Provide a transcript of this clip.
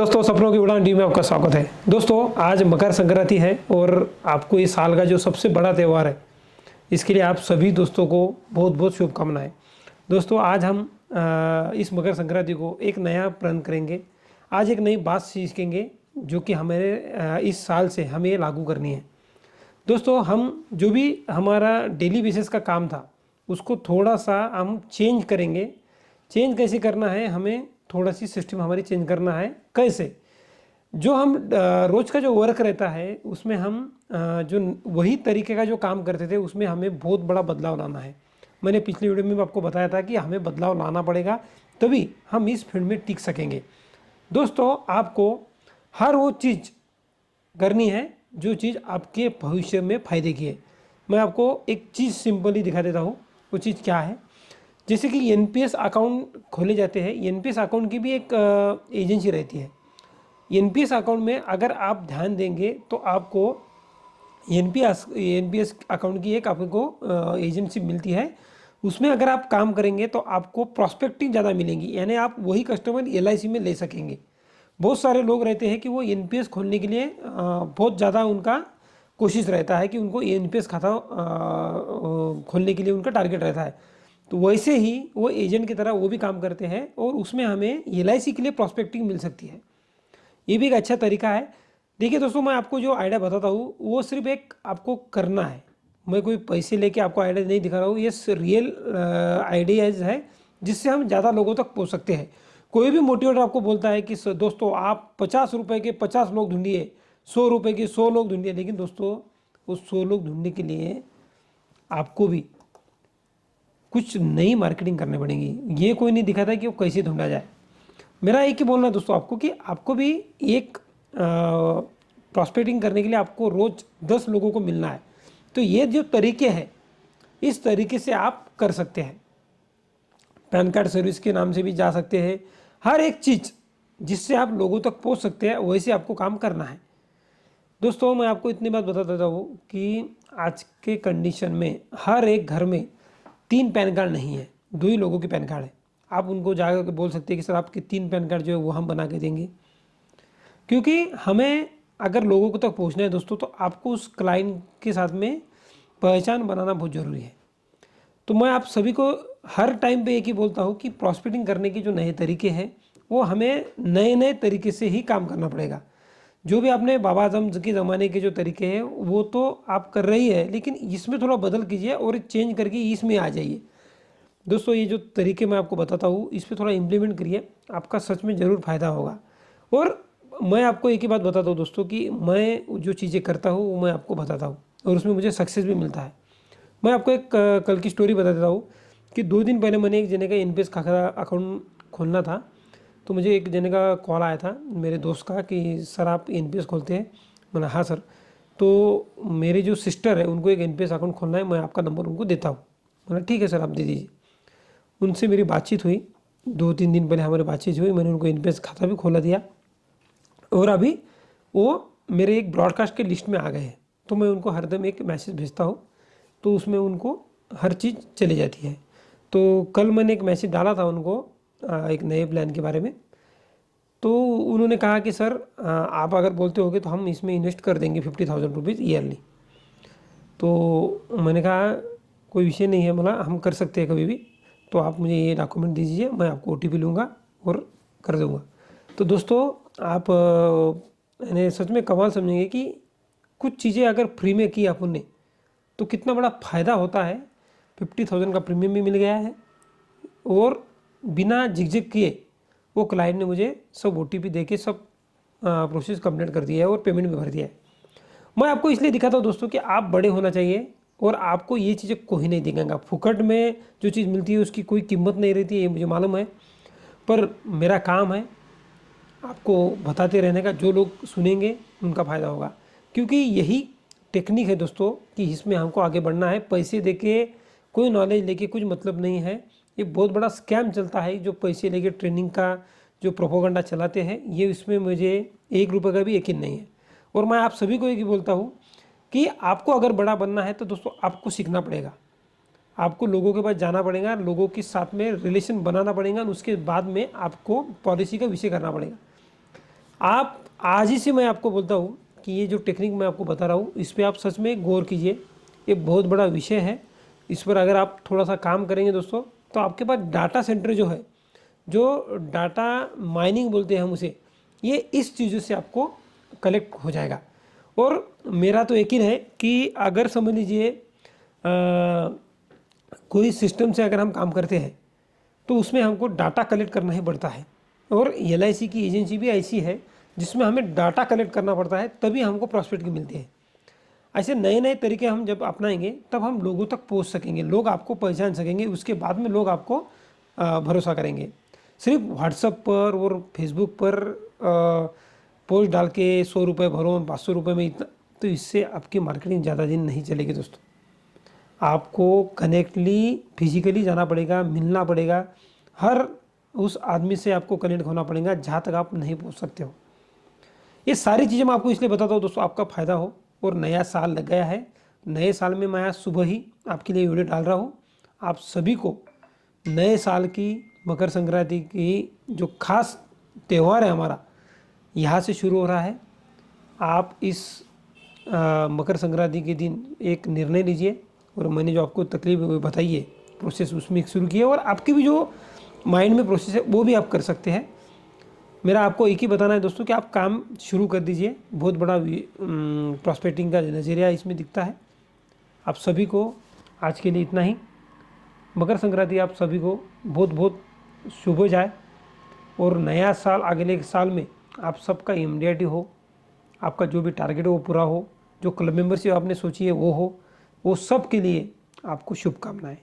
दोस्तों, सपनों की उड़ान टीम में आपका स्वागत है। दोस्तों, आज मकर संक्रांति है और आपको इस साल का जो सबसे बड़ा त्यौहार है, इसके लिए आप सभी दोस्तों को बहुत बहुत शुभकामनाएं। दोस्तों, आज हम इस मकर संक्रांति को एक नया प्रण करेंगे। आज एक नई बात सीखेंगे जो कि हमें इस साल से हमें लागू करनी है। दोस्तों, हम जो भी हमारा डेली बेसिस का काम था उसको थोड़ा सा हम चेंज करेंगे। चेंज कैसे करना है, हमें थोड़ा सी सिस्टम हमारी चेंज करना है। कैसे? जो हम रोज का जो वर्क रहता है उसमें हम जो वही तरीके का जो काम करते थे उसमें हमें बहुत बड़ा बदलाव लाना है। मैंने पिछली वीडियो में आपको बताया था कि हमें बदलाव लाना पड़ेगा, तभी हम इस फील्ड में टिक सकेंगे। दोस्तों, आपको हर वो चीज़ करनी है जो चीज़ आपके भविष्य में फ़ायदे की है। मैं आपको एक चीज़ सिंपली दिखा देता हूँ। वो चीज़ क्या है? जैसे कि एनपीएस अकाउंट खोले जाते हैं। एनपीएस अकाउंट की भी एक एजेंसी रहती है। एनपीएस अकाउंट में अगर आप ध्यान देंगे तो आपको एनपीएस अकाउंट की एक आपको एजेंसी मिलती है। उसमें अगर आप काम करेंगे तो आपको प्रॉस्पेक्टिंग ज़्यादा मिलेंगी, यानी आप वही कस्टमर एलआईसी में ले सकेंगे। बहुत सारे लोग रहते हैं कि वो एनपीएस खोलने के लिए बहुत ज़्यादा उनका कोशिश रहता है कि उनको एनपीएस खाता खोलने के लिए उनका टारगेट रहता है। तो वैसे ही वो एजेंट की तरह वो भी काम करते हैं और उसमें हमें एलआईसी के लिए प्रॉस्पेक्टिंग मिल सकती है। ये भी एक अच्छा तरीका है। देखिए दोस्तों, मैं आपको जो आइडिया बताता हूँ वो सिर्फ एक आपको करना है। मैं कोई पैसे लेके आपको आइडिया नहीं दिखा रहा हूँ। ये रियल आइडियाज है जिससे हम ज़्यादा लोगों तक पहुँच सकते हैं। कोई भी मोटिवेटर आपको बोलता है कि दोस्तों आप 50 रुपये के 50 लोग ढूंढिए, 100 रुपये के 100 लोग ढूंढिए, लेकिन दोस्तों उस 100 लोग ढूंढने के लिए आपको भी कुछ नई मार्केटिंग करनी पड़ेगी। ये कोई नहीं दिखाता कि वो कैसे ढूंढा जाए। मेरा एक ही बोलना है दोस्तों आपको कि आपको भी एक प्रॉस्पेक्टिंग करने के लिए आपको रोज 10 लोगों को मिलना है। तो ये जो तरीके हैं, इस तरीके से आप कर सकते हैं। पैन कार्ड सर्विस के नाम से भी जा सकते हैं। हर एक चीज़ जिससे आप लोगों तक पहुंच सकते हैं वैसे आपको काम करना है। दोस्तों, मैं आपको इतनी बात बता देता हूँ कि आज के कंडीशन में हर एक घर में 3 पैन कार्ड नहीं है, 2 ही लोगों के पैन कार्ड है। आप उनको जाकर के बोल सकते हैं कि सर आपके 3 पैन कार्ड जो है वो हम बना के देंगे। क्योंकि हमें अगर लोगों को तक पहुंचना है दोस्तों, तो आपको उस क्लाइंट के साथ में पहचान बनाना बहुत ज़रूरी है। तो मैं आप सभी को हर टाइम पे एक ही बोलता हूँ कि प्रॉस्पेक्टिंग करने के जो नए तरीके हैं वो हमें नए नए तरीके से ही काम करना पड़ेगा। जो भी आपने बाबा आजम के ज़माने के जो तरीके हैं वो तो आप कर रही है, लेकिन इसमें थोड़ा बदल कीजिए और चेंज करके इसमें आ जाइए। दोस्तों, ये जो तरीके मैं आपको बताता हूँ इस पर थोड़ा इम्प्लीमेंट करिए, आपका सच में ज़रूर फ़ायदा होगा। और मैं आपको एक ही बात बताता हूँ दोस्तों कि मैं जो चीज़ें करता हूँ वो मैं आपको बताता हूँ और उसमें मुझे सक्सेस भी मिलता है। मैं आपको एक कल की स्टोरी बता देता हूँ कि 2 दिन पहले मैंने एक जने का एनपीएस खाता अकाउंट खोलना था। तो मुझे एक जने का कॉल आया था मेरे दोस्त का कि सर आप एनपीएस खोलते हैं? मैंने हाँ सर। तो मेरी जो सिस्टर है उनको एक एनपीएस अकाउंट खोलना है, मैं आपका नंबर उनको देता हूँ। मैंने ठीक है सर, आप दे दीजिए। उनसे मेरी बातचीत हुई, 2-3 दिन पहले हमारी बातचीत हुई। मैंने उनको एनपीएस खाता भी खोला दिया और अभी वो मेरे एक ब्रॉडकास्ट के लिस्ट में आ गए हैं। तो मैं उनको हरदम एक मैसेज भेजता हूँ, तो उसमें उनको हर चीज़ चली जाती है। तो कल मैंने एक मैसेज डाला था उनको एक नए प्लान के बारे में। तो उन्होंने कहा कि सर आप अगर बोलते होगे तो हम इसमें इन्वेस्ट कर देंगे 50,000 रुपीज़ ईयरली। तो मैंने कहा कोई विषय नहीं है, बोला हम कर सकते हैं कभी भी। तो आप मुझे ये डॉक्यूमेंट दीजिए, मैं आपको ओटीपी लूँगा और कर दूँगा। तो दोस्तों, आप यानी सच में कमाल समझेंगे कि कुछ चीज़ें अगर फ्री में की अपन ने तो कितना बड़ा फ़ायदा होता है। 50,000 का प्रीमियम भी मिल गया है और बिना झिकझिक किए वो क्लाइंट ने मुझे सब ओटीपी दे के सब प्रोसेस कंप्लीट कर दिया है और पेमेंट भी भर दिया है। मैं आपको इसलिए दिखाता हूँ दोस्तों कि आप बड़े होना चाहिए और आपको ये चीज़ें कोई नहीं दिखाएगा। फुकट में जो चीज़ मिलती है उसकी कोई कीमत नहीं रहती है, ये मुझे मालूम है। पर मेरा काम है आपको बताते रहने का। जो लोग सुनेंगे उनका फ़ायदा होगा, क्योंकि यही टेक्निक है दोस्तों कि इसमें हमको आगे बढ़ना है। पैसे देके कोई नॉलेज लेके कुछ मतलब नहीं है। ये बहुत बड़ा स्कैम चलता है जो पैसे लेके ट्रेनिंग का जो प्रोपोगंडा चलाते हैं, ये इसमें मुझे 1 रुपये का भी यकीन नहीं है। और मैं आप सभी को एक ही बोलता हूँ कि आपको अगर बड़ा बनना है तो दोस्तों आपको सीखना पड़ेगा, आपको लोगों के पास जाना पड़ेगा, लोगों के साथ में रिलेशन बनाना पड़ेगा, उसके बाद में आपको पॉलिसी का विषय करना पड़ेगा। आप आज ही से मैं आपको बोलता हूँ कि ये जो टेक्निक मैं आपको बता रहा हूँ इस पे आप सच में गौर कीजिए। ये बहुत बड़ा विषय है। इस पर अगर आप थोड़ा सा काम करेंगे दोस्तों तो आपके पास डाटा सेंटर जो है, जो डाटा माइनिंग बोलते हैं हम उसे, ये इस चीज़ों से आपको कलेक्ट हो जाएगा। और मेरा तो यकीन है कि अगर समझ लीजिए कोई सिस्टम से अगर हम काम करते हैं तो उसमें हमको डाटा कलेक्ट करना ही पड़ता है। और एलआईसी की एजेंसी भी ऐसी है जिसमें हमें डाटा कलेक्ट करना पड़ता है, तभी हमको प्रॉस्पेक्ट मिलते हैं। ऐसे नए नए तरीके हम जब अपनाएंगे तब हम लोगों तक पहुंच सकेंगे, लोग आपको पहचान सकेंगे, उसके बाद में लोग आपको भरोसा करेंगे। सिर्फ व्हाट्सएप पर और फेसबुक पर पोस्ट डाल के 100 रुपये भरो 500 रुपये में इतना, तो इससे आपकी मार्केटिंग ज़्यादा दिन नहीं चलेगी दोस्तों। आपको कनेक्टली फिजिकली जाना पड़ेगा, मिलना पड़ेगा, हर उस आदमी से आपको कनेक्ट होना पड़ेगा जहाँ तक आप नहीं पहुँच सकते हो। ये सारी चीज़ें मैं आपको इसलिए बताता हूँ दोस्तों, आपका फ़ायदा हो। और नया साल लग गया है, नए साल में मैं आज सुबह ही आपके लिए वीडियो डाल रहा हूँ। आप सभी को नए साल की, मकर संक्रांति की जो खास त्यौहार है हमारा, यहाँ से शुरू हो रहा है। आप इस मकर संक्रांति के दिन एक निर्णय लीजिए और मैंने जो आपको तकलीफ बताई है प्रोसेस उसमें शुरू किए, और आपकी भी जो माइंड में प्रोसेस है वो भी आप कर सकते हैं। मेरा आपको एक ही बताना है दोस्तों कि आप काम शुरू कर दीजिए। बहुत बड़ा प्रॉस्पेक्टिंग का नज़रिया इसमें दिखता है। आप सभी को आज के लिए इतना ही। मकर संक्रांति आप सभी को बहुत बहुत शुभ हो जाए, और नया साल अगले साल में आप सबका इम्यूनिटी हो, आपका जो भी टारगेट हो वो पूरा हो, जो क्लब मेंबरशिप आपने सोची है वो हो, वो सब के लिए आपको शुभकामनाएं।